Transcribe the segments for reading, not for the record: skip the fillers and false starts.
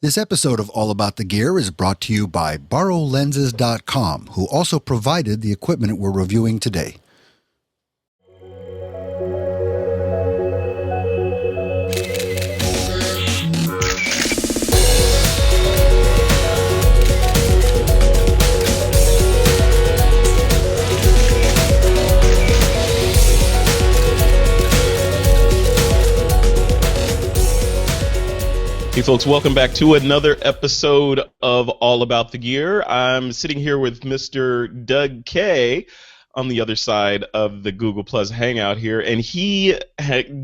This episode of All About the Gear is brought to you by BorrowLenses.com, who also provided the equipment we're reviewing today. Hey folks, welcome back to another episode of All About the Gear. I'm sitting here with Mr. Doug K on the other side of the Google Plus Hangout here, and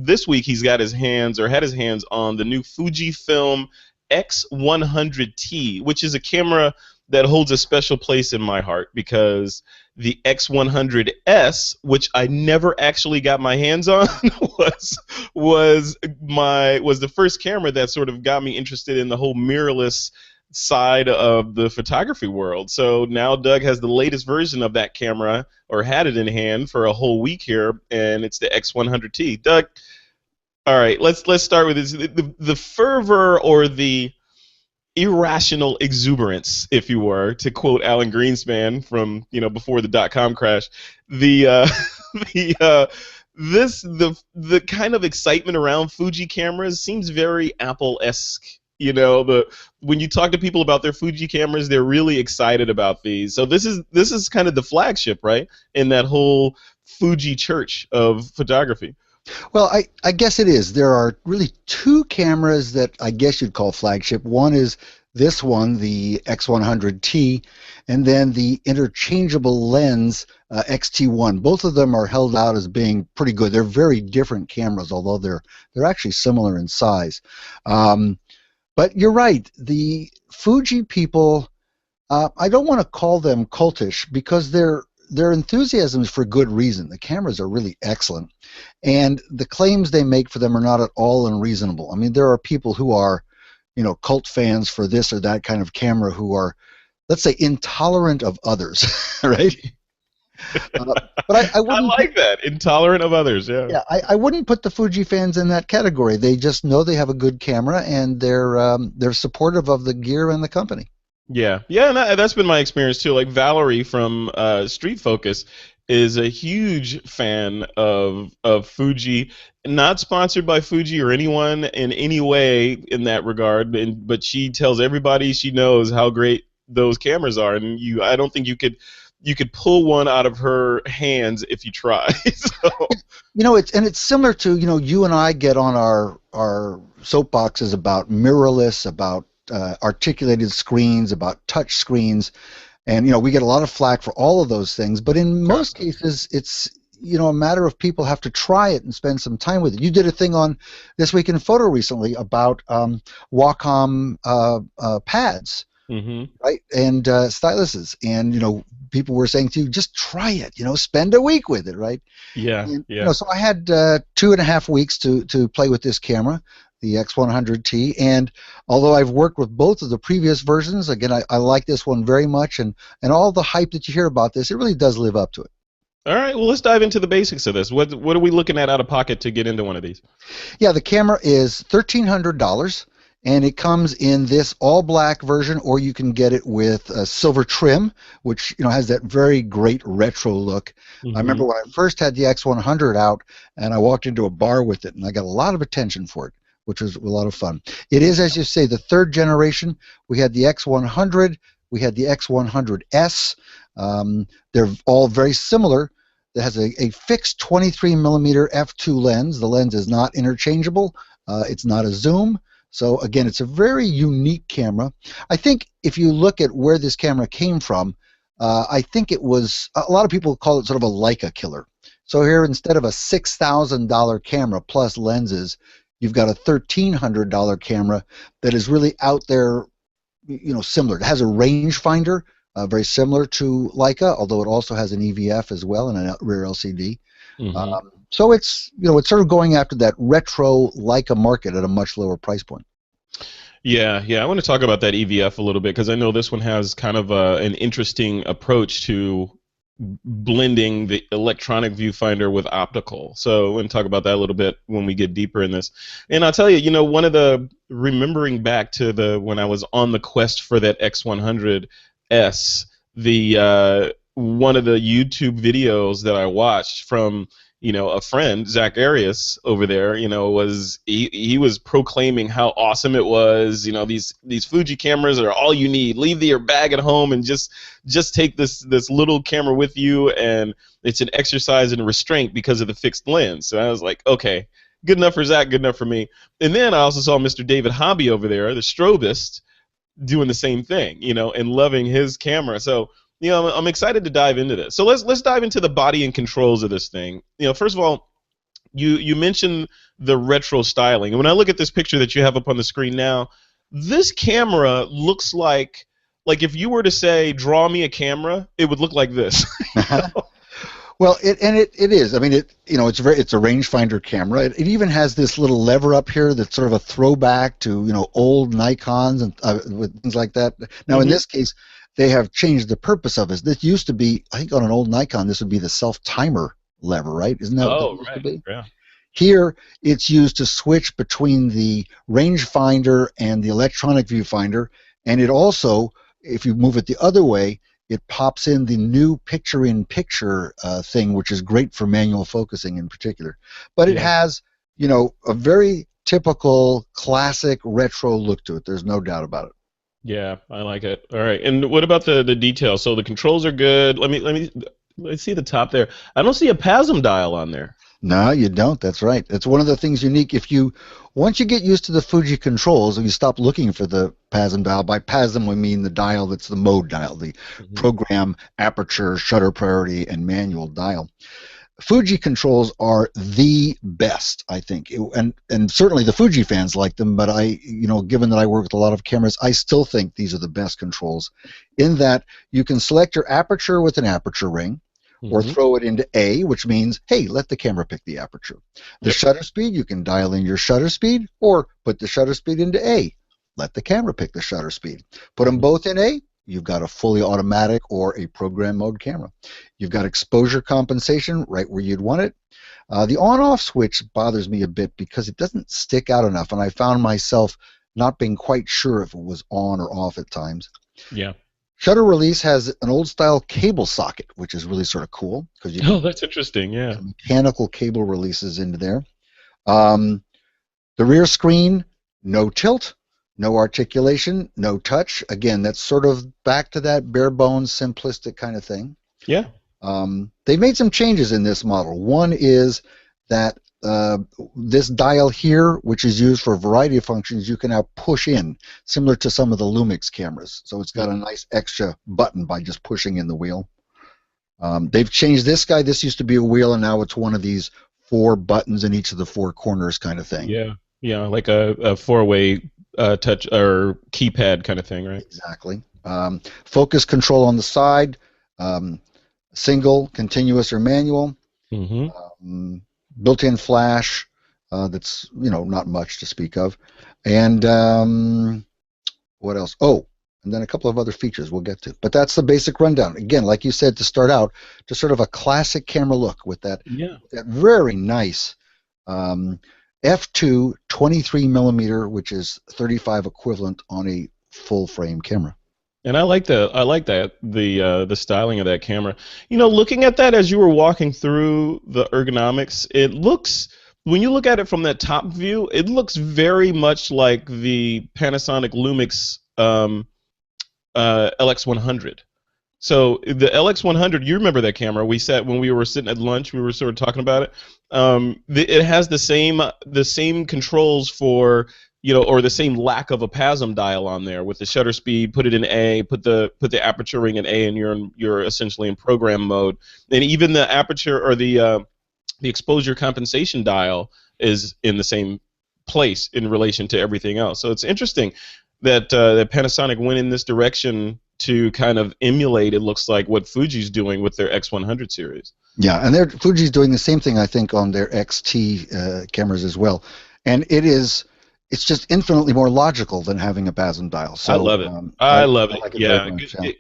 this week he's got his hands, or had his hands on the new Fujifilm X-100T, which is a camera that holds a special place in my heart because the X-100S, which I never actually got my hands on, was the first camera that sort of got me interested in the whole mirrorless side of the photography world. So now Doug has the latest version of that camera, or had it in hand for a whole week here, and it's the X-100T. Doug, all right, let's start with this. The fervor or the irrational exuberance, if you were to quote Alan Greenspan from before the .com crash, the kind of excitement around Fuji cameras seems very Apple-esque. When you talk to people about their Fuji cameras, they're really excited about these. So this is kind of the flagship, right, in that whole Fuji church of photography. Well, I guess it is. There are really two cameras that I guess you'd call flagship. One is this one, the X100T, and then the interchangeable lens XT1. Both of them are held out as being pretty good. They're very different cameras, although they're actually similar in size. But you're right. The Fuji people, I don't want to call them cultish because their enthusiasm is for good reason. The cameras are really excellent, and the claims they make for them are not at all unreasonable. I mean, there are people who are, cult fans for this or that kind of camera who are, let's say, intolerant of others, right? But I wouldn't. I like that, intolerant of others. Yeah. Yeah, I wouldn't put the Fuji fans in that category. They just know they have a good camera, and they're supportive of the gear and the company. Yeah, and that's been my experience too. Like Valerie from Street Focus is a huge fan of Fuji. Not sponsored by Fuji or anyone in any way in that regard, but she tells everybody she knows how great those cameras are, and I don't think you could pull one out of her hands if you try. So. It's similar to you and I get on our soapboxes about mirrorless, about articulated screens, about touch screens, and we get a lot of flack for all of those things, but in most cases it's a matter of people have to try it and spend some time with it. You did a thing on This Week in Photo recently about Wacom pads, right, and styluses, and people were saying to you, just try it, spend a week with it, right? Yeah. So I had 2.5 weeks to play with this camera, the X100T, and although I've worked with both of the previous versions, again, I like this one very much, and all the hype that you hear about this, it really does live up to it. All right, well, let's dive into the basics of this. What are we looking at out of pocket to get into one of these? Yeah, the camera is $1,300, and it comes in this all-black version, or you can get it with a silver trim, which has that very great retro look. I remember when I first had the X100 out, and I walked into a bar with it, and I got a lot of attention for it, which was a lot of fun. It is, as you say, the third generation. We had the X100, we had the X100S. They're all very similar. It has a fixed 23mm f2 lens. The lens is not interchangeable. It's not a zoom. So again, it's a very unique camera. I think if you look at where this camera came from, I think it was, a lot of people call it sort of a Leica killer. So here, instead of a $6,000 camera plus lenses, you've got a $1,300 camera that is really out there, similar. It has a rangefinder, very similar to Leica, although it also has an EVF as well and a rear LCD. So it's it's sort of going after that retro Leica market at a much lower price point. Yeah. I want to talk about that EVF a little bit because I know this one has kind of an interesting approach to blending the electronic viewfinder with optical. So we're going to talk about that a little bit when we get deeper in this. And I'll tell you, one of the, remembering back to when I was on the quest for that X-100S, one of the YouTube videos that I watched from a friend, Zach Arias over there, was he was proclaiming how awesome it was. These Fuji cameras are all you need. Leave your bag at home and just take this little camera with you, and it's an exercise in restraint because of the fixed lens. So I was like, okay, good enough for Zach, good enough for me. And then I also saw Mr. David Hobby over there, the strobist, doing the same thing, and loving his camera. So I'm excited to dive into this. So let's dive into the body and controls of this thing. First of all, you mentioned the retro styling. And when I look at this picture that you have up on the screen now, this camera looks like if you were to say, draw me a camera, it would look like this. Well, it is. I mean, it's a rangefinder camera. It even has this little lever up here that's sort of a throwback to old Nikons and with things like that. Now, in this case, they have changed the purpose of it. This used to be, I think, on an old Nikon, this would be the self-timer lever, right? Isn't that what it used to be? Yeah. Here, it's used to switch between the rangefinder and the electronic viewfinder, and it also, if you move it the other way, it pops in the new picture-in-picture thing, which is great for manual focusing in particular. But it has, a very typical, classic retro look to it. There's no doubt about it. Yeah, I like it. All right, and what about the details? So the controls are good. Let's see the top there. I don't see a PASM dial on there. No, you don't. That's right. That's one of the things unique. Once you get used to the Fuji controls and you stop looking for the PASM dial, by PASM we mean the dial that's the mode dial, the program, aperture, shutter priority, and manual dial. Fuji controls are the best, I think, and certainly the Fuji fans like them. But given that I work with a lot of cameras, I still think these are the best controls. In that you can select your aperture with an aperture ring, or throw it into A, which means, hey, let the camera pick the aperture. The shutter speed, you can dial in your shutter speed, or put the shutter speed into A. Let the camera pick the shutter speed. Put them both in A, you've got a fully automatic or a program mode camera. You've got exposure compensation right where you'd want it. The on-off switch bothers me a bit because it doesn't stick out enough, and I found myself not being quite sure if it was on or off at times. Yeah. Shutter release has an old-style cable socket, which is really sort of cool because you that's interesting. Yeah. Mechanical cable releases into there. The rear screen, no tilt, no articulation, no touch. Again, that's sort of back to that bare bones, simplistic kind of thing. Yeah. They've made some changes in this model. One is that this dial here, which is used for a variety of functions, you can now push in, similar to some of the Lumix cameras. So it's got a nice extra button by just pushing in the wheel. They've changed this guy. This used to be a wheel, and now it's one of these 4 buttons in each of the 4 corners kind of thing. Yeah, like a four-way touch or keypad kind of thing, right? Exactly. Focus control on the side, single, continuous, or manual. Built-in flash, that's not much to speak of, and what else? Oh, and then a couple of other features we'll get to. But that's the basic rundown. Again, like you said, to start out, just sort of a classic camera look with that very nice f2 23 millimeter, which is 35 equivalent on a full frame camera. And I like that the styling of that camera. Looking at that as you were walking through the ergonomics, it looks, when you look at it from that top view, it looks very much like the Panasonic Lumix LX100. So the LX100, you remember that camera? When we were sitting at lunch, we were sort of talking about it. It has the same controls for, or the same lack of a PASM dial on there with the shutter speed. Put it in A, put the aperture ring in A, and you're essentially in program mode. And even the aperture or the exposure compensation dial is in the same place in relation to everything else. So it's interesting that Panasonic went in this direction to kind of emulate, it looks like, what Fuji's doing with their X100 series. Yeah, and Fuji's doing the same thing, I think, on their XT cameras as well. And it's just infinitely more logical than having a PASM dial. So, I love it. I love it. like Yeah. much, yeah.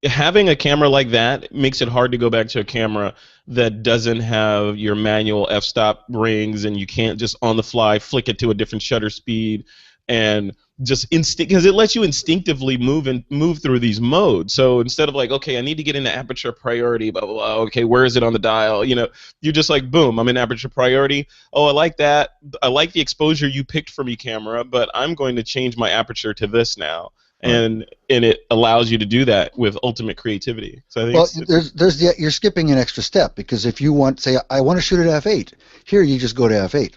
having a camera like that makes it hard to go back to a camera that doesn't have your manual f-stop rings, and you can't just on the fly flick it to a different shutter speed, and just instinct, because it lets you instinctively move through these modes. So instead of like, okay, I need to get into aperture priority, blah blah blah. Okay, where is it on the dial? You know, you're just like, boom, I'm in aperture priority. Oh, I like that. I like the exposure you picked for me, camera, but I'm going to change my aperture to this now. And it allows you to do that with ultimate creativity. So I think you're skipping an extra step, because if you want, say, I want to shoot at f8, here you just go to f8.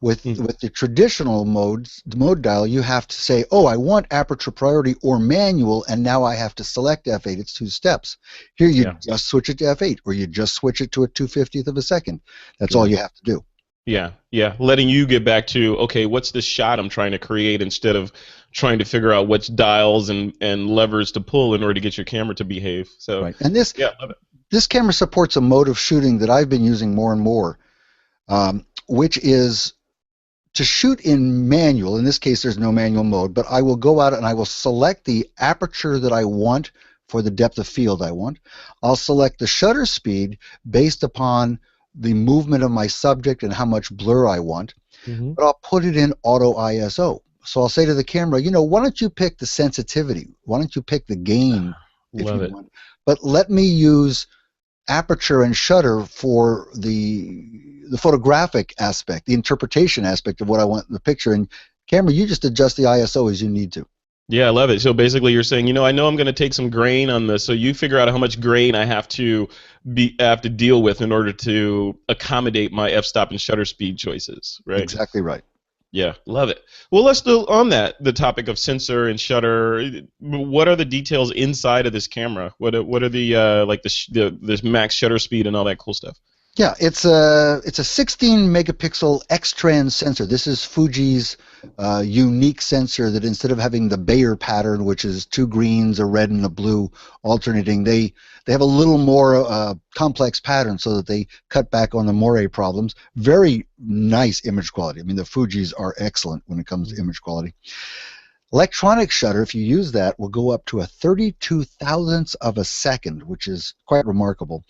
With the traditional modes, the mode dial, you have to say, oh, I want aperture priority or manual, and now I have to select f8. It's 2 steps. Here you just switch it to f8, or you just switch it to a 2/50th of a second. That's all you have to do. Yeah, letting you get back to, okay, what's the shot I'm trying to create, instead of trying to figure out which dials and levers to pull in order to get your camera to behave. So, and this love it. This camera supports a mode of shooting that I've been using more and more, which is to shoot in manual. In this case, there's no manual mode, but I will go out and I will select the aperture that I want for the depth of field I want. I'll select the shutter speed based upon the movement of my subject and how much blur I want, but I'll put it in auto ISO. So I'll say to the camera, you know, why don't you pick the sensitivity? Why don't you pick the gain if you want? But let me use aperture and shutter for the photographic aspect, the interpretation aspect of what I want in the picture. And camera, you just adjust the ISO as you need to. Yeah, I love it. So basically you're saying, you know, I know I'm going to take some grain on this, so you figure out how much grain I have to deal with in order to accommodate my f-stop and shutter speed choices, right? Exactly right. Yeah, love it. Well, let's do on the topic of sensor and shutter. What are the details inside of this camera? What are the like the max shutter speed and all that cool stuff? Yeah, it's a 16 megapixel X-trans sensor. This is Fuji's unique sensor that instead of having the Bayer pattern, which is 2 greens, a red, and a blue alternating, they have a little more complex pattern so that they cut back on the moire problems. Very nice image quality. I mean, the Fujis are excellent when it comes to image quality. Electronic shutter, if you use that, will go up to a 32 thousandths of a second, which is quite remarkable.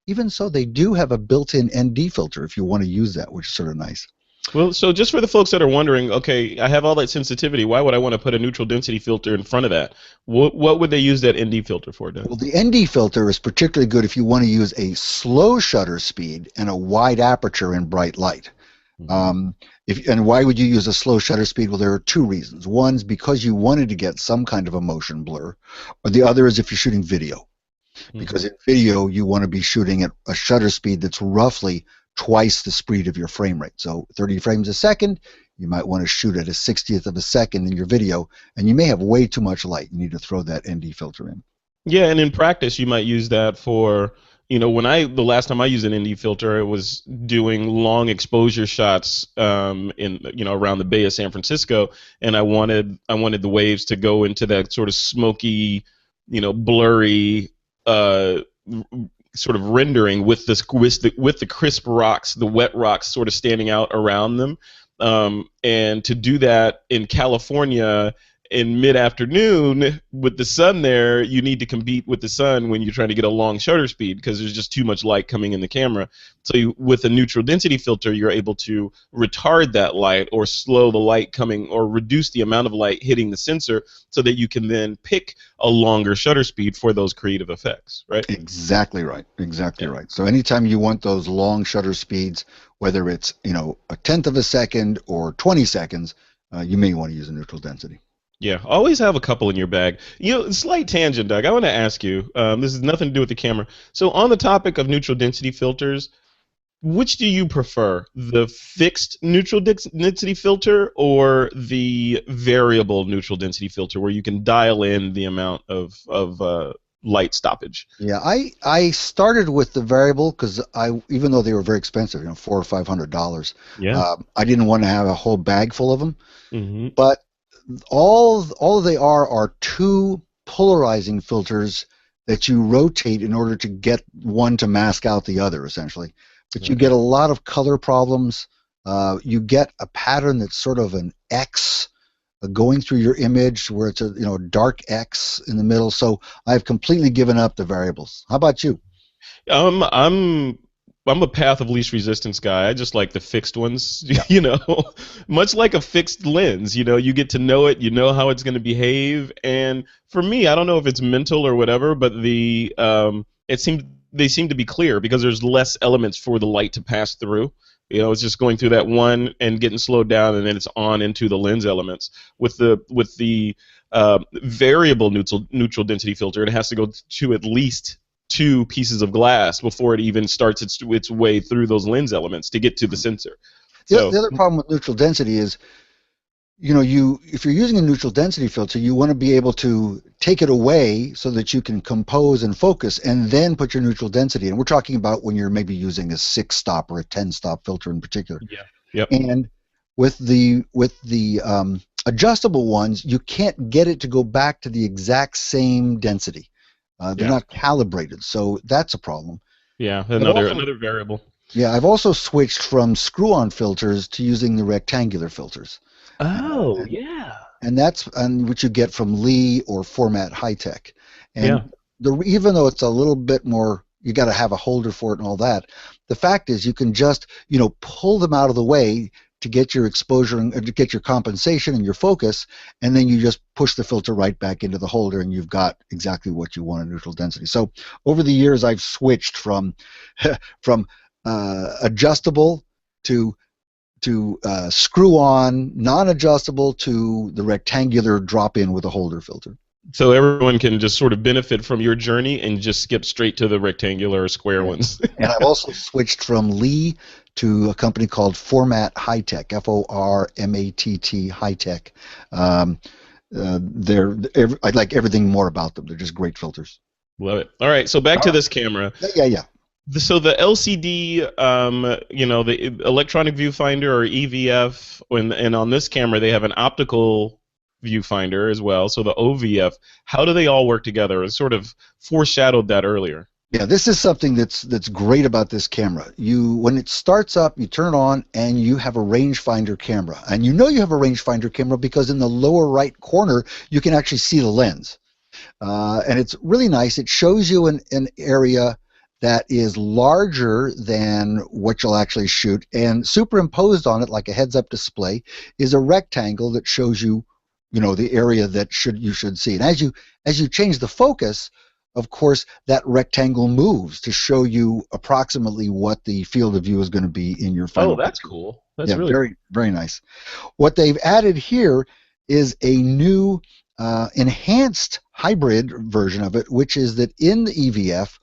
Even so, they do have a built-in ND filter if you want to use that, which is sort of nice. Well, so just for the folks that are wondering, okay, I have all that sensitivity. Why would I want to put a neutral density filter in front of that? What would they use that ND filter for, Doug? Well, the ND filter is particularly good if you want to use a slow shutter speed and a wide aperture in bright light. And why would you use a slow shutter speed? Well, there are 2 reasons. One's because you wanted to get some kind of a motion blur, or the other is if you're shooting video. Because in video, you want to be shooting at a shutter speed that's roughly twice the speed of your frame rate. So 30 frames a second, you might want to shoot at a 60th of a second in your video, and you may have way too much light. You need to throw that ND filter in. Yeah, and in practice, you might use that for, you know, the last time I used an ND filter, it was doing long exposure shots in, you know, around the Bay of San Francisco, and I wanted the waves to go into that sort of smoky, you know, blurry sort of rendering with the crisp rocks, the wet rocks sort of standing out around them, and to do that in California in mid-afternoon with the sun there, you need to compete with the sun when you're trying to get a long shutter speed because there's just too much light coming in the camera. So with a neutral density filter, you're able to retard that light or slow the light coming or reduce the amount of light hitting the sensor so that you can then pick a longer shutter speed for those creative effects, right? Exactly right. Exactly right. So anytime you want those long shutter speeds, whether it's, you know, a 1/10 of a second or 20 seconds, you may want to use a neutral density. Yeah, always have a couple in your bag. You know, slight tangent, Doug. I want to ask you, this has nothing to do with the camera. So on the topic of neutral density filters, which do you prefer, the fixed neutral density filter or the variable neutral density filter where you can dial in the amount of light stoppage? Yeah, I started with the variable because even though they were very expensive, you know, $400 or $500, I didn't want to have a whole bag full of them. But all they are 2 polarizing filters that you rotate in order to get one to mask out the other, essentially. But you get a lot of color problems. You get a pattern that's sort of an X going through your image where it's a dark X in the middle. So I've completely given up the variables. How about you? I'm a path of least resistance guy. I just like the fixed ones, you know, much like a fixed lens. You know, you get to know it, you know how it's going to behave, and for me, I don't know if it's mental or whatever, but they seem to be clear because there's less elements for the light to pass through. You know, it's just going through that one and getting slowed down, and then it's on into the lens elements. With the variable neutral density filter, it has to go to at least 2 pieces of glass before it even starts its way through those lens elements to get to the sensor. The other problem with neutral density is, if you're using a neutral density filter, you want to be able to take it away so that you can compose and focus and then put your neutral density in. We're talking about when you're maybe using a 6-stop or a 10-stop filter in particular. Yeah. Yep. And with the adjustable ones, you can't get it to go back to the exact same density. They're not calibrated, so that's a problem. Yeah, another variable. Yeah, I've also switched from screw-on filters to using the rectangular filters. Oh, yeah. And that's what you get from Lee or Format High Tech. And even though it's a little bit more, you got to have a holder for it and all that, the fact is you can just, pull them out of the way to get your exposure and to get your compensation and your focus, and then you just push the filter right back into the holder, and you've got exactly what you want in neutral density. So over the years, I've switched from adjustable to screw-on, non-adjustable to the rectangular drop-in with a holder filter. So everyone can just sort of benefit from your journey and just skip straight to the rectangular or square ones. And I've also switched from Lee to a company called Format High Tech, Formatt High Tech. I like everything more about them. They're just great filters. Love it. All right, so back to this camera. Yeah. So the LCD, the electronic viewfinder or EVF, and on this camera they have an optical viewfinder as well, so the OVF. How do they all work together? I sort of foreshadowed that earlier. Yeah, this is something that's great about this camera. When it starts up, you turn it on, and you have a rangefinder camera. And you have a rangefinder camera because in the lower right corner, you can actually see the lens. And it's really nice. It shows you an area that is larger than what you'll actually shoot, and superimposed on it, like a heads-up display, is a rectangle that shows you, the area that you should see. And as you change the focus, of course, that rectangle moves to show you approximately what the field of view is going to be in your final. Oh, that's picture. Cool. That's really very, very nice. What they've added here is a new enhanced hybrid version of it, which is that in the EVF,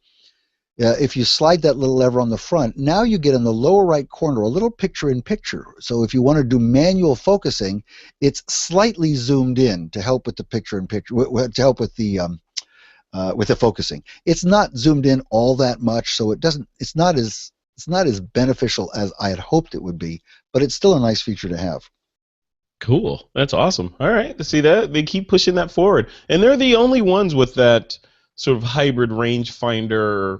if you slide that little lever on the front, now you get in the lower right corner a little picture-in-picture. So if you want to do manual focusing, it's slightly zoomed in to help with the picture-in-picture, to help with the focusing. It's not zoomed in all that much, so it's not as beneficial as I had hoped it would be, but it's still a nice feature to have. Cool. That's awesome. All right, to see that they keep pushing that forward, and they're the only ones with that sort of hybrid rangefinder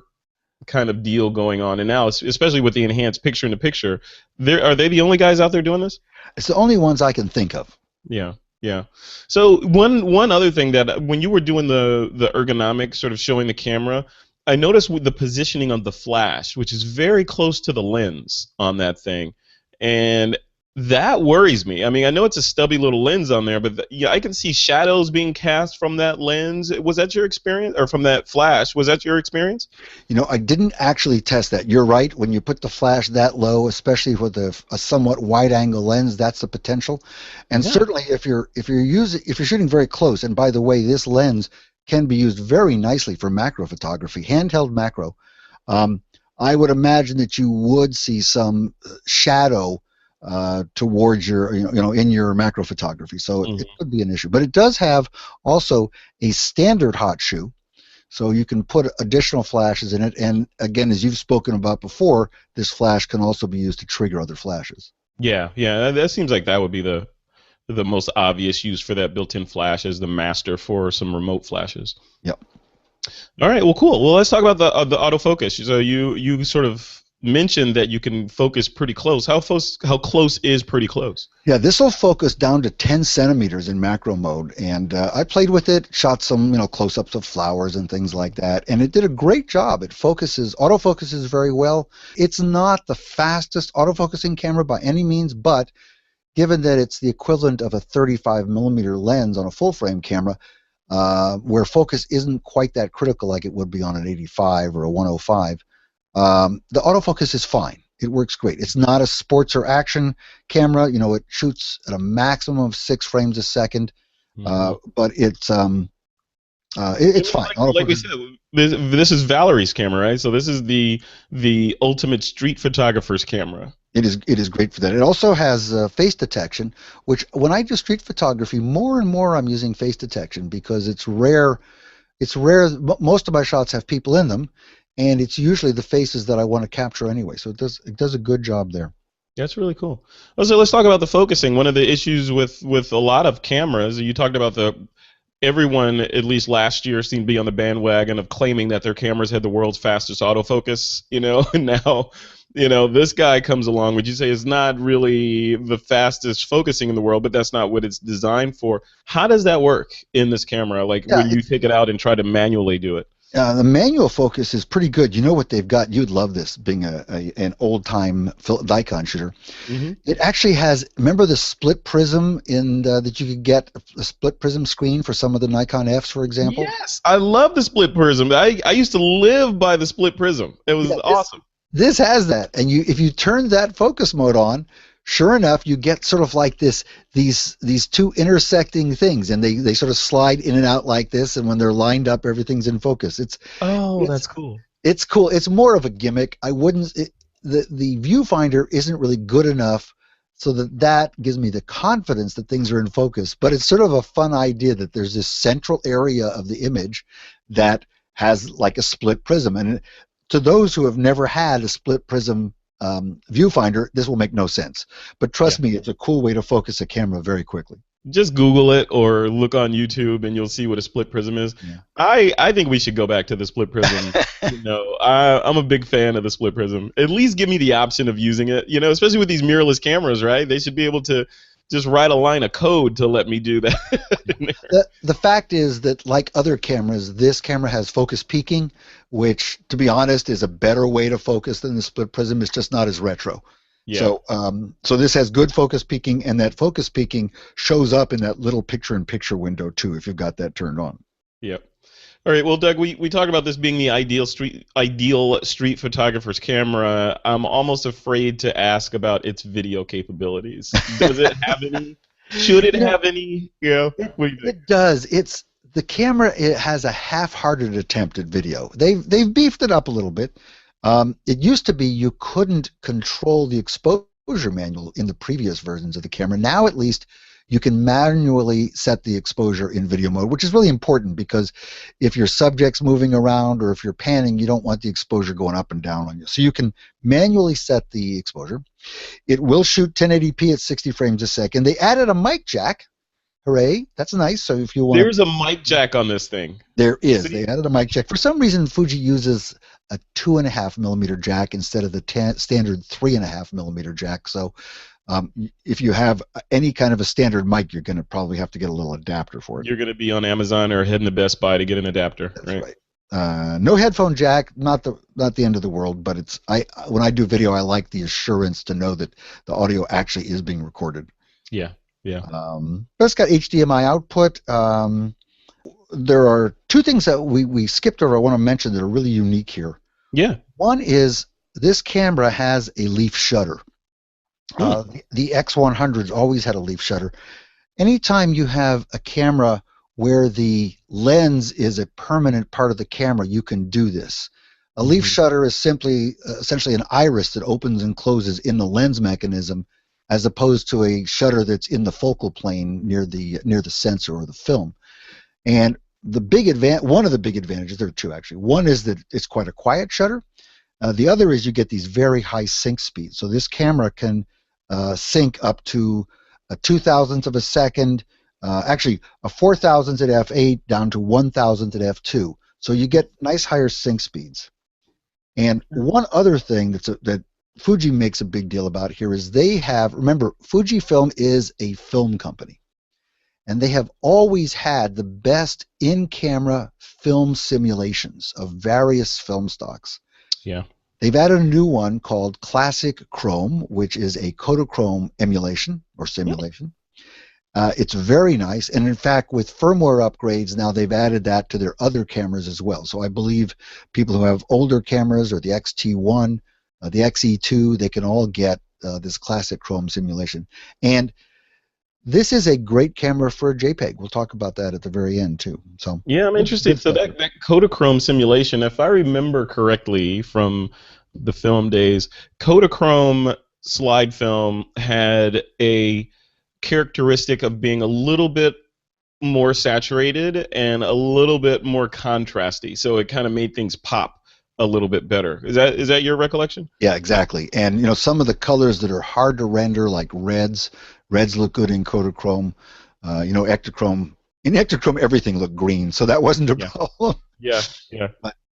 kind of deal going on. And now, especially with the enhanced picture-in-picture, are they the only guys out there doing this? It's the only ones I can think of. Yeah. So one other thing that when you were doing the ergonomic sort of showing the camera, I noticed with the positioning of the flash, which is very close to the lens on that thing, and that worries me. I mean, I know it's a stubby little lens on there, but I can see shadows being cast from that lens. Was that your experience, or from that flash? Was that your experience? I didn't actually test that. You're right. When you put the flash that low, especially with a somewhat wide-angle lens, that's the potential. And certainly, if you're shooting very close, and by the way, this lens can be used very nicely for macro photography, handheld macro. I would imagine that you would see some shadow towards your, in your macro photography. So it could be an issue. But it does have also a standard hot shoe, so you can put additional flashes in it. And again, as you've spoken about before, this flash can also be used to trigger other flashes. Yeah, that seems like that would be the most obvious use for that built-in flash as the master for some remote flashes. Yep. All right, well, cool. Well, let's talk about the autofocus. So you sort of mentioned that you can focus pretty close. How close is pretty close? Yeah, this will focus down to 10 centimeters in macro mode, and I played with it, shot some close-ups of flowers and things like that, and it did a great job. It autofocuses very well. It's not the fastest autofocusing camera by any means, but given that it's the equivalent of a 35 millimeter lens on a full-frame camera, where focus isn't quite that critical like it would be on an 85 or a 105, the autofocus is fine. It works great. It's not a sports or action camera. It shoots at a maximum of 6 frames a second, but it's fine. Like we said, this is Valerie's camera, right? So this is the ultimate street photographer's camera. It is great for that. It also has face detection, which when I do street photography, more and more I'm using face detection because it's rare. It's rare. Most of my shots have people in them, and it's usually the faces that I want to capture anyway. So it does a good job there. That's really cool. So let's talk about the focusing. One of the issues with a lot of cameras, you talked about everyone, at least last year, seemed to be on the bandwagon of claiming that their cameras had the world's fastest autofocus, and now, this guy comes along, would you say is not really the fastest focusing in the world, but that's not what it's designed for. How does that work in this camera, when you take it out and try to manually do it? The manual focus is pretty good. You know what they've got? You'd love this, being an old-time Nikon shooter. Mm-hmm. It actually has, remember the split prism that you could get, a split prism screen for some of the Nikon Fs, for example? Yes, I love the split prism. I used to live by the split prism. It was awesome. This has that, and if you turn that focus mode on, sure enough, you get sort of like these two intersecting things, and they sort of slide in and out like this, and when they're lined up, everything's in focus. That's cool. It's cool. It's more of a gimmick. The viewfinder isn't really good enough so that gives me the confidence that things are in focus, but it's sort of a fun idea that there's this central area of the image that has like a split prism, and to those who have never had a split prism viewfinder, this will make no sense. But trust me, it's a cool way to focus a camera very quickly. Just Google it or look on YouTube and you'll see what a split prism is. Yeah. I think we should go back to the split prism. I'm a big fan of the split prism. At least give me the option of using it, especially with these mirrorless cameras, right? They should be able to just write a line of code to let me do that. The fact is that, like other cameras, this camera has focus peaking, which, to be honest, is a better way to focus than the split prism. It's just not as retro. Yeah. So this has good focus peaking, and that focus peaking shows up in that little picture-in-picture window too, if you've got that turned on. Yep. All right. Well, Doug, we talked about this being the ideal street photographer's camera. I'm almost afraid to ask about its video capabilities. Does it have any? Should it have any? What do you think? It does. The camera. It has a half-hearted attempt at video. They've beefed it up a little bit. It used to be you couldn't control the exposure manual in the previous versions of the camera. Now, at least, you can manually set the exposure in video mode, which is really important because if your subject's moving around or if you're panning, you don't want the exposure going up and down on you. So you can manually set the exposure. It will shoot 1080p at 60 frames a second. They added a mic jack. Hooray, that's nice. So if you want, there's a mic jack on this thing. There is. They added a mic jack. For some reason, Fuji uses a 2.5 millimeter jack instead of the standard 3.5 millimeter jack. So if you have any kind of a standard mic, you're going to probably have to get a little adapter for it. You're going to be on Amazon or heading to Best Buy to get an adapter. That's right. No headphone jack, not the end of the world, but when I do video, I like the assurance to know that the audio actually is being recorded. Yeah. But it's got HDMI output. There are two things that we skipped over I want to mention that are really unique here. Yeah. One is this camera has a leaf shutter. The X-100's always had a leaf shutter. Anytime you have a camera where the lens is a permanent part of the camera, you can do this. A leaf shutter is simply essentially an iris that opens and closes in the lens mechanism, as opposed to a shutter that's in the focal plane near the sensor or the film. And one of the big advantages, there are two actually. One is that it's quite a quiet shutter. The other is you get these very high sync speeds. So this camera can sync up to a 2,000th of a second, actually a 4,000th at f8 down to 1,000th at f2. So you get nice higher sync speeds. And one other thing that Fuji makes a big deal about here is they have, remember, Fujifilm is a film company, and they have always had the best in-camera film simulations of various film stocks. Yeah. They've added a new one called Classic Chrome, which is a Kodachrome emulation or simulation. It's very nice, and in fact, with firmware upgrades, now they've added that to their other cameras as well. So I believe people who have older cameras, or the XT1, the XE2, they can all get this Classic Chrome simulation. And this is a great camera for a JPEG. We'll talk about that at the very end, too. So yeah, I'm interested. So that Kodachrome simulation, if I remember correctly from the film days, Kodachrome slide film had a characteristic of being a little bit more saturated and a little bit more contrasty. So it kind of made things pop a little bit better. Is that your recollection? Yeah, exactly. And you know, some of the colors that are hard to render, like reds look good in Kodachrome. You know, Ektachrome. In Ektachrome, everything looked green, so that wasn't a problem. Yeah.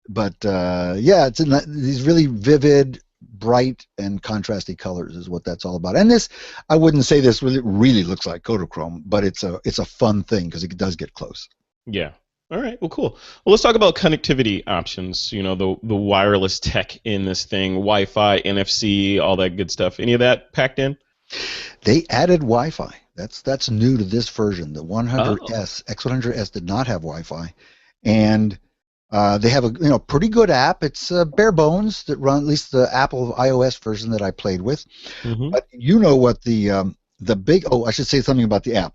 But yeah, it's in these really vivid, bright, and contrasty colors is what that's all about. And this, I wouldn't say this really looks like Kodachrome, but it's a fun thing because it does get close. Yeah. All right. Well, cool. Well, let's talk about connectivity options. You know, the wireless tech in this thing, Wi-Fi, NFC, all that good stuff. Any of that packed in? They added Wi-Fi. That's new to this version. The 100S, X100S did not have Wi-Fi, and they have a pretty good app. It's bare bones that run, at least the Apple iOS version that I played with. Mm-hmm. But you know what the big, I should say something about the app.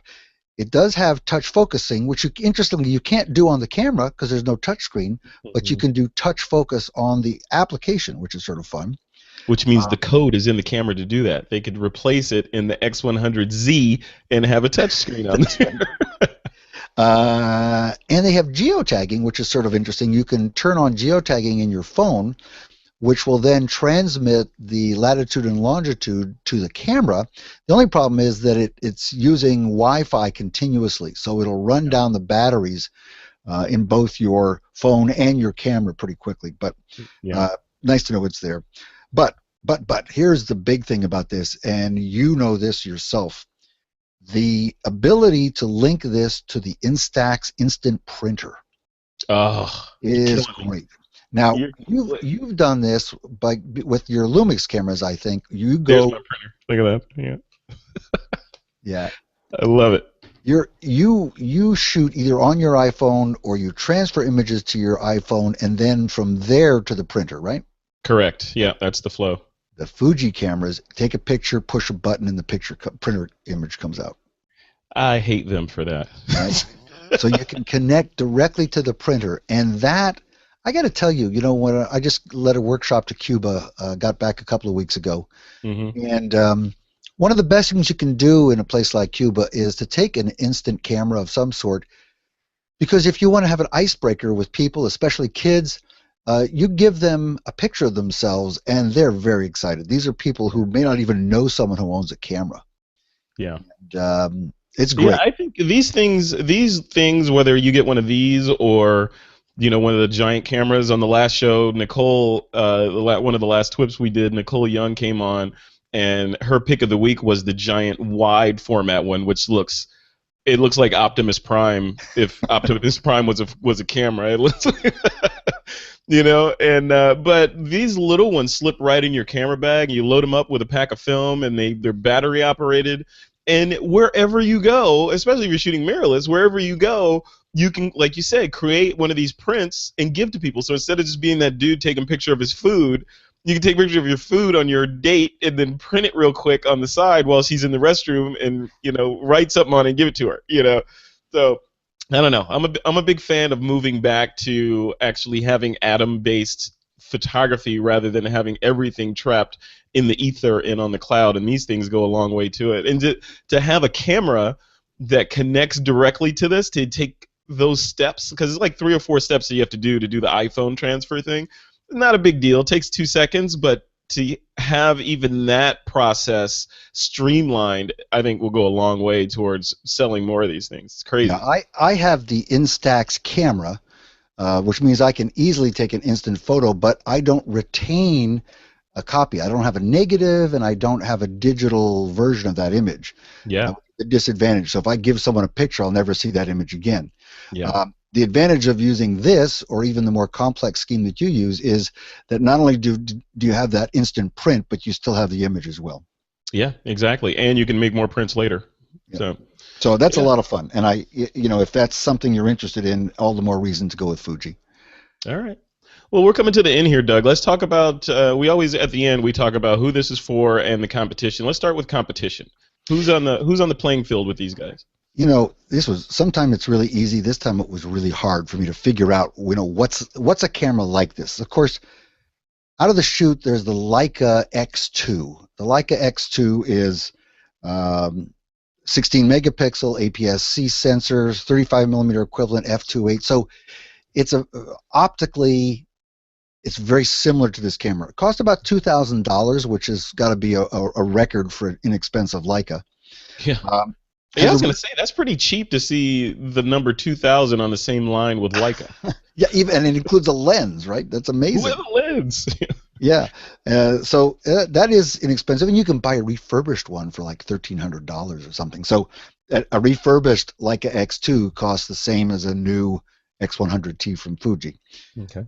It does have touch focusing, which interestingly you can't do on the camera because there's no touch screen, but you can do touch focus on the application, which is sort of fun. Which means the code is in the camera to do that. They could replace it in the X100Z and have a touch screen on there. And they have Geo-Tagging, which is sort of interesting. You can turn on Geo-Tagging in your phone, which will then transmit the latitude and longitude to the camera. The only problem is that it's using Wi-Fi continuously, so it'll run down the batteries in both your phone and your camera pretty quickly. But nice to know it's there. But here's the big thing about this, and you know this yourself. The ability to link this to the Instax instant printer is great. Now, you've done this with your Lumix cameras, I think. You go. There's my printer. Look at that. Yeah. Yeah. I love it. You shoot either on your iPhone or you transfer images to your iPhone and then from there to the printer, right? Correct. Yeah, that's the flow. The Fuji cameras, take a picture, push a button, and the printer image comes out. I hate them for that. Right? So you can connect directly to the printer, and that, I got to tell you, when I just led a workshop to Cuba, got back a couple of weeks ago, and one of the best things you can do in a place like Cuba is to take an instant camera of some sort, because if you want to have an icebreaker with people, especially kids, you give them a picture of themselves, and they're very excited. These are people who may not even know someone who owns a camera. Yeah. And, it's great. Yeah, I think these things, whether you get one of these or one of the giant cameras on the last show, Nicole, one of the last TWiPs we did, Nicole Young came on, and her pick of the week was the giant wide format one, which looks like Optimus Prime if Optimus Prime was a camera. It looks like but these little ones slip right in your camera bag. You load them up with a pack of film, and they're battery operated. And wherever you go, especially if you're shooting mirrorless, wherever you go, you can, like you said, create one of these prints and give to people. So instead of just being that dude taking a picture of his food, you can take a picture of your food on your date and then print it real quick on the side while she's in the restroom and, write something on it and give it to her, So I don't know. I'm a big fan of moving back to actually having atom-based photography rather than having everything trapped in the ether and on the cloud, and these things go a long way to it. And to have a camera that connects directly to this, to take those steps, because it's like 3 or 4 steps that you have to do the iPhone transfer thing. Not a big deal. It takes 2 seconds, but to have even that process streamlined, I think will go a long way towards selling more of these things. It's crazy. Yeah, I have the Instax camera, which means I can easily take an instant photo, but I don't retain a copy. I don't have a negative, and I don't have a digital version of that image. Yeah. The disadvantage. So if I give someone a picture, I'll never see that image again. Yeah. The advantage of using this, or even the more complex scheme that you use, is that not only do you have that instant print, but you still have the image as well. Yeah, exactly. And you can make more prints later. Yeah. So that's a lot of fun. And if that's something you're interested in, all the more reason to go with Fuji. All right. Well, we're coming to the end here, Doug. Let's talk about, we always, at the end, we talk about who this is for and the competition. Let's start with competition. Who's on the playing field with these guys? Sometimes it's really easy. This time it was really hard for me to figure out, what's a camera like this. Of course, out of the chute, there's the Leica X2. The Leica X2 is 16 megapixel APS-C sensors, 35 millimeter equivalent f2.8. So it's optically, it's very similar to this camera. It cost about $2,000, which has got to be a record for an inexpensive Leica. Yeah. I was going to say, that's pretty cheap to see the number 2000 on the same line with Leica. Yeah, and it includes a lens, right? That's amazing. With a lens. Yeah. So that is inexpensive, and you can buy a refurbished one for like $1,300 or something. So a refurbished Leica X2 costs the same as a new X-100T from Fuji. Okay.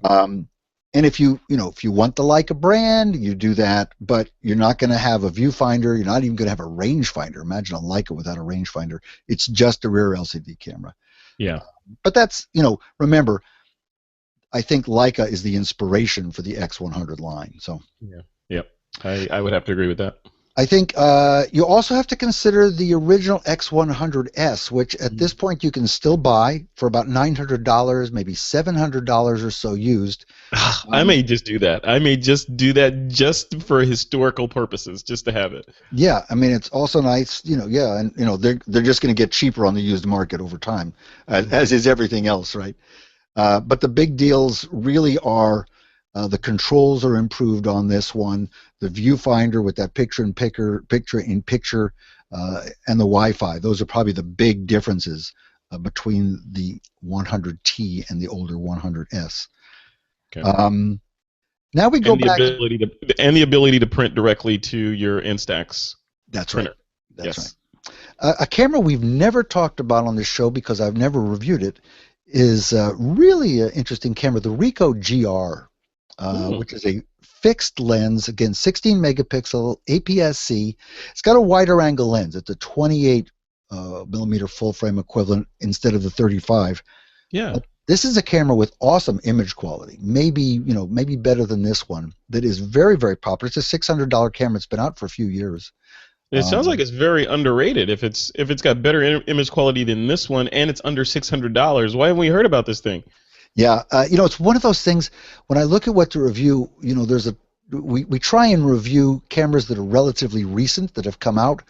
And if you want the Leica brand, you do that, but you're not going to have a viewfinder. You're not even going to have a rangefinder. Imagine a Leica without a rangefinder. It's just a rear LCD camera. Yeah. But that's, remember, I think Leica is the inspiration for the X100 line. So. Yeah. Yep. I would have to agree with that. I think you also have to consider the original X100S, which at this point you can still buy for about $900, maybe $700 or so used. I may just do that. I may just do that just for historical purposes, just to have it. Yeah, I mean, it's also nice, yeah, and they're just going to get cheaper on the used market over time, as is everything else, right? But the big deals really are the controls are improved on this one. The viewfinder with that picture-in-picture, and the Wi-Fi. Those are probably the big differences between the 100T and the older 100S. Okay. Now we go back. The ability to print directly to your Instax. That's printer. Right. That's right. A camera we've never talked about on this show because I've never reviewed it is really an interesting camera, the Ricoh Gr. Which is a fixed lens, again, 16 megapixel APS-C. It's got a wider angle lens. It's a 28 millimeter full frame equivalent instead of the 35. Yeah. But this is a camera with awesome image quality. Maybe better than this one. That is very, very popular. It's a $600 camera. It's been out for a few years. It sounds like it's very underrated. If it's got better image quality than this one and it's under $600, why haven't we heard about this thing? Yeah, it's one of those things. When I look at what to review, we try and review cameras that are relatively recent that have come out.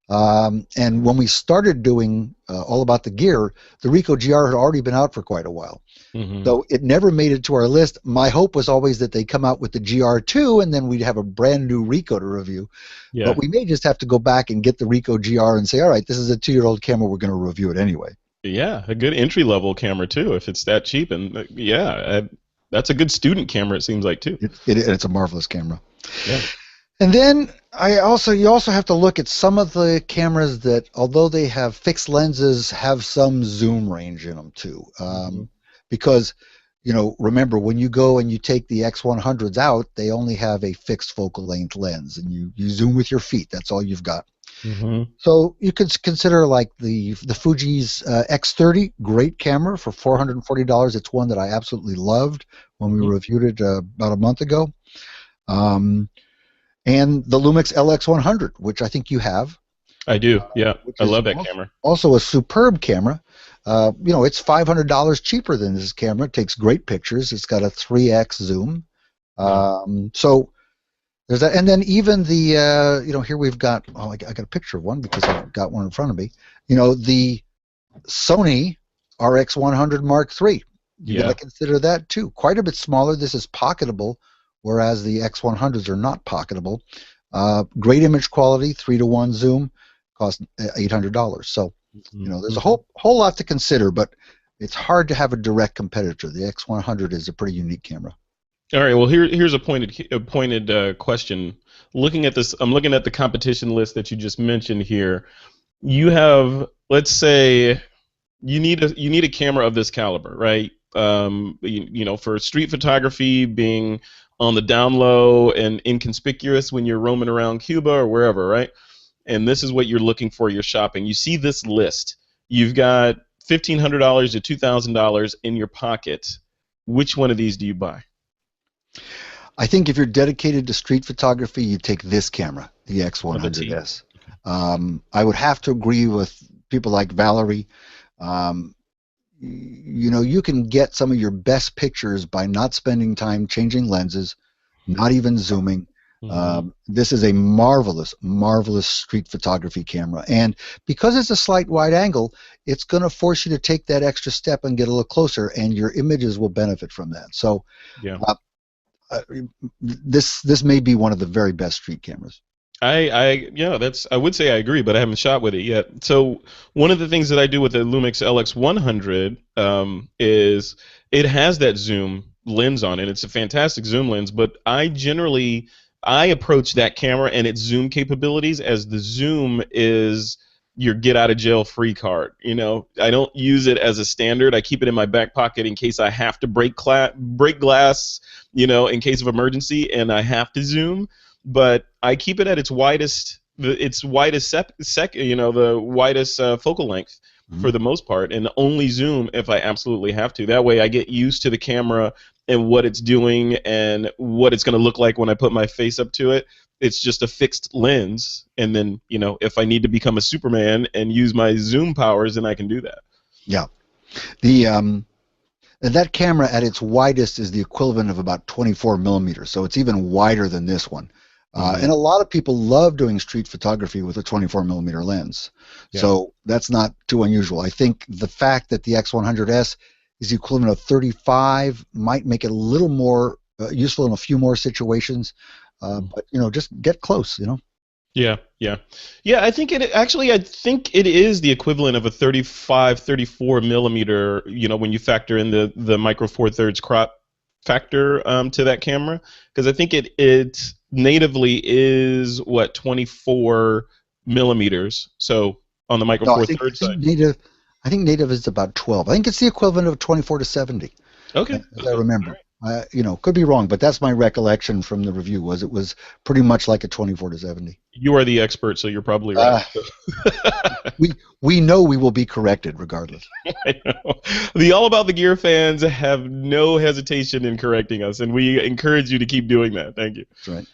And when we started doing all about the gear, the Ricoh Gr had already been out for quite a while. Mm-hmm. So it never made it to our list. My hope was always that they come out with the GR2 and then we'd have a brand new Ricoh to review. Yeah. But we may just have to go back and get the Ricoh Gr and say, all right, this is a 2-year-old camera. We're going to review it anyway. Yeah, a good entry-level camera, too, if it's that cheap. And, that's a good student camera, it seems like, too. It's a marvelous camera. Yeah. And then you also have to look at some of the cameras that, although they have fixed lenses, have some zoom range in them, too. Because, remember, when you go and you take the X100s out, they only have a fixed focal length lens. And you zoom with your feet. That's all you've got. Mm-hmm. So you could consider like the Fuji's X30, great camera for $440. It's one that I absolutely loved when we reviewed it about a month ago. And the Lumix LX100, which I think you have. I do, yeah. I love that camera. Also a superb camera. It's $500 cheaper than this camera. It takes great pictures. It's got a 3x zoom. So there's that, and then even the here we've got I got a picture of one because I've got one in front of me. The Sony RX100 Mark III. You got to consider that too. Quite a bit smaller. This is pocketable, whereas the X100s are not pocketable. Great image quality, 3:1 zoom, cost $800. So there's a whole lot to consider. But it's hard to have a direct competitor. The X100 is a pretty unique camera. All right. Well, here's a pointed question. Looking at this, I'm looking at the competition list that you just mentioned here. You have, let's say, you need a camera of this caliber, right? For street photography, being on the down low and inconspicuous when you're roaming around Cuba or wherever, right? And this is what you're looking for. You're shopping. You see this list. You've got $1,500 to $2,000 in your pocket. Which one of these do you buy? I think if you're dedicated to street photography, you take this camera, the X100S. I would have to agree with people like Valerie. You can get some of your best pictures by not spending time changing lenses, not even zooming. This is a marvelous, marvelous street photography camera. And because it's a slight wide angle, it's going to force you to take that extra step and get a little closer, and your images will benefit from that. So yeah. This may be one of the very best street cameras. I would say I agree, but I haven't shot with it yet. So one of the things that I do with the Lumix LX100 is it has that zoom lens on it. It's a fantastic zoom lens, but I approach that camera and its zoom capabilities as the zoom is your get out of jail free card. I don't use it as a standard. I keep it in my back pocket in case I have to break glass, in case of emergency and I have to zoom. But I keep it at its widest focal length for the most part, and only zoom if I absolutely have to. That way I get used to the camera and what it's doing and what it's going to look like when I put my face up to it. It's just a fixed lens, and then if I need to become a Superman and use my zoom powers, then I can do that. Yeah, that camera at its widest is the equivalent of about 24 millimeters, so it's even wider than this one. And a lot of people love doing street photography with a 24 millimeter lens, so that's not too unusual. I think the fact that the X100S is the equivalent of 35 might make it a little more useful in a few more situations. But just get close. Yeah. I think it is the equivalent of a 35, 34 millimeter. When you factor in the micro four thirds crop factor to that camera, because I think it natively is 24 millimeters. So on the micro four thirds side, I think native is about 12. I think it's the equivalent of 24 to 70. Okay, as I remember. Could be wrong, but that's my recollection from the review. It was pretty much like a 24 to 70. You are the expert, so you're probably right. We know we will be corrected regardless. I know. The All About the Gear fans have no hesitation in correcting us, and we encourage you to keep doing that. Thank you. That's right.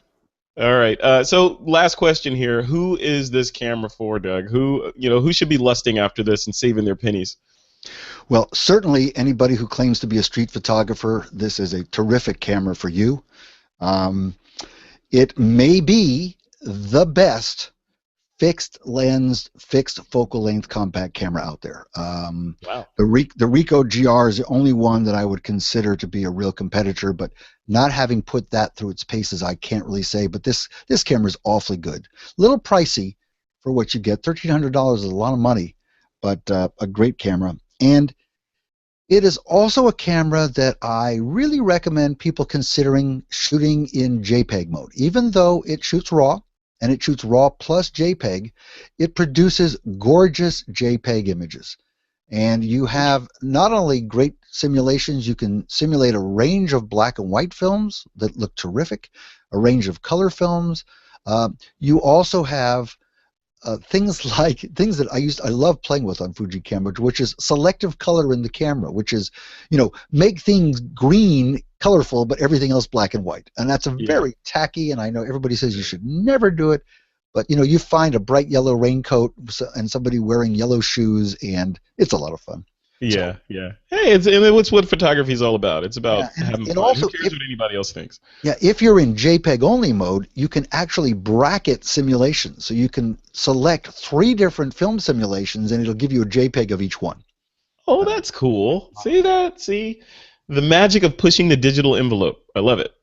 All right. So last question here: who is this camera for, Doug? Who should be lusting after this and saving their pennies? Well, certainly anybody who claims to be a street photographer, this is a terrific camera for you. It may be the best fixed lens, fixed focal length compact camera out there. Wow. The Ricoh Gr is the only one that I would consider to be a real competitor, but not having put that through its paces, I can't really say. But this camera is awfully good. A little pricey for what you get. $1,300 is a lot of money, but a great camera. And it is also a camera that I really recommend people considering shooting in JPEG mode. Even though it shoots RAW, and it shoots RAW plus JPEG, it produces gorgeous JPEG images. And you have not only great simulations, you can simulate a range of black and white films that look terrific, a range of color films. You also have things that I love playing with on Fuji cameras, which is selective color in the camera, which is, make things green, colorful, but everything else black and white. And that's very tacky, and I know everybody says you should never do it, but you find a bright yellow raincoat and somebody wearing yellow shoes, and it's a lot of fun. Yeah. Hey, it's what photography is all about. It's about having fun. Also, who cares what anybody else thinks? Yeah, if you're in JPEG only mode, you can actually bracket simulations. So you can select 3 different film simulations, and it'll give you a JPEG of each one. Oh, that's cool. See that? See the magic of pushing the digital envelope. I love it.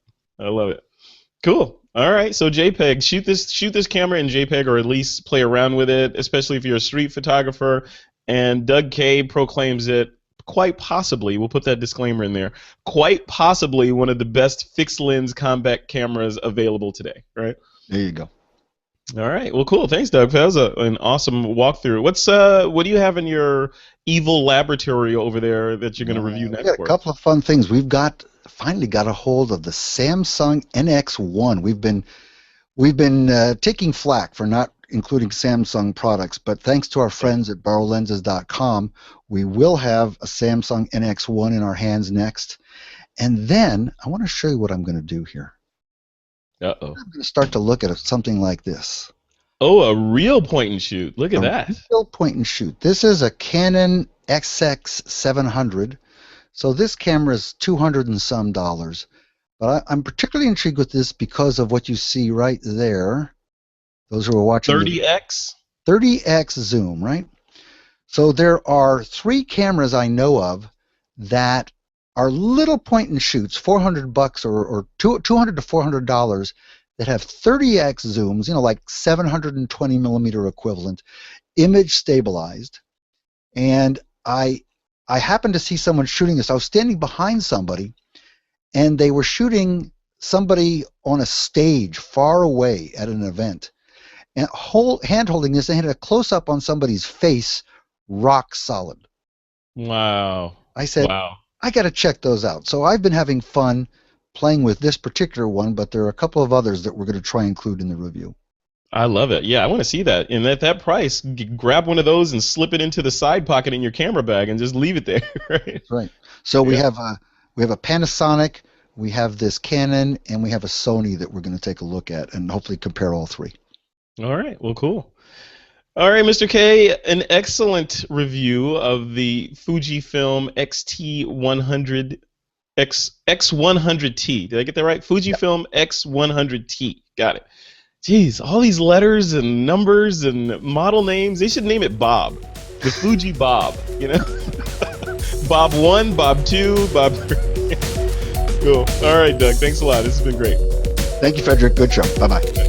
Cool. All right, so JPEG, shoot this camera in JPEG, or at least play around with it, especially if you're a street photographer. And Doug K proclaims it quite possibly, we'll put that disclaimer in there, quite possibly one of the best fixed lens compact cameras available today, right? There you go. All right. Well, cool. Thanks, Doug. That was an awesome walkthrough. What do you have in your evil laboratory over there that you're going to review next? We got a couple of fun things. We've finally got a hold of the Samsung NX1. We've been taking flack for not including Samsung products, but thanks to our friends at borrowlenses.com, we will have a Samsung NX1 in our hands next. And then I want to show you what I'm going to do here. Uh-oh. I'm going to start to look at something like this. Oh, a real point and shoot. Look at that. A real point and shoot. This is a Canon XX700. So this camera is $200 and some. But I'm particularly intrigued with this because of what you see right there. Those who are watching. 30x? 30x zoom, right? So there are 3 cameras I know of that are little point and shoots, $400 or $200 to $400 that have 30x zooms, like 720 millimeter equivalent, image stabilized. And I happened to see someone shooting this. I was standing behind somebody, and they were shooting somebody on a stage far away at an event. And hand holding this, they had a close-up on somebody's face, rock solid. Wow. I said, wow. I got to check those out. So I've been having fun playing with this particular one, but there are a couple of others that we're going to try and include in the review. I love it. Yeah, I want to see that. And at that price, grab one of those and slip it into the side pocket in your camera bag and just leave it there. Right. That's right. So we have a Panasonic, we have this Canon, and we have a Sony that we're going to take a look at and hopefully compare all 3. All right. Well, cool. All right, Mr. K, an excellent review of the Fujifilm X100T. Did I get that right? Fujifilm X100T. Got it. Jeez, all these letters and numbers and model names. They should name it Bob. The Fuji Bob, Bob 1, Bob 2, Bob 3. Cool. All right, Doug. Thanks a lot. This has been great. Thank you, Frederick. Good show. Bye-bye.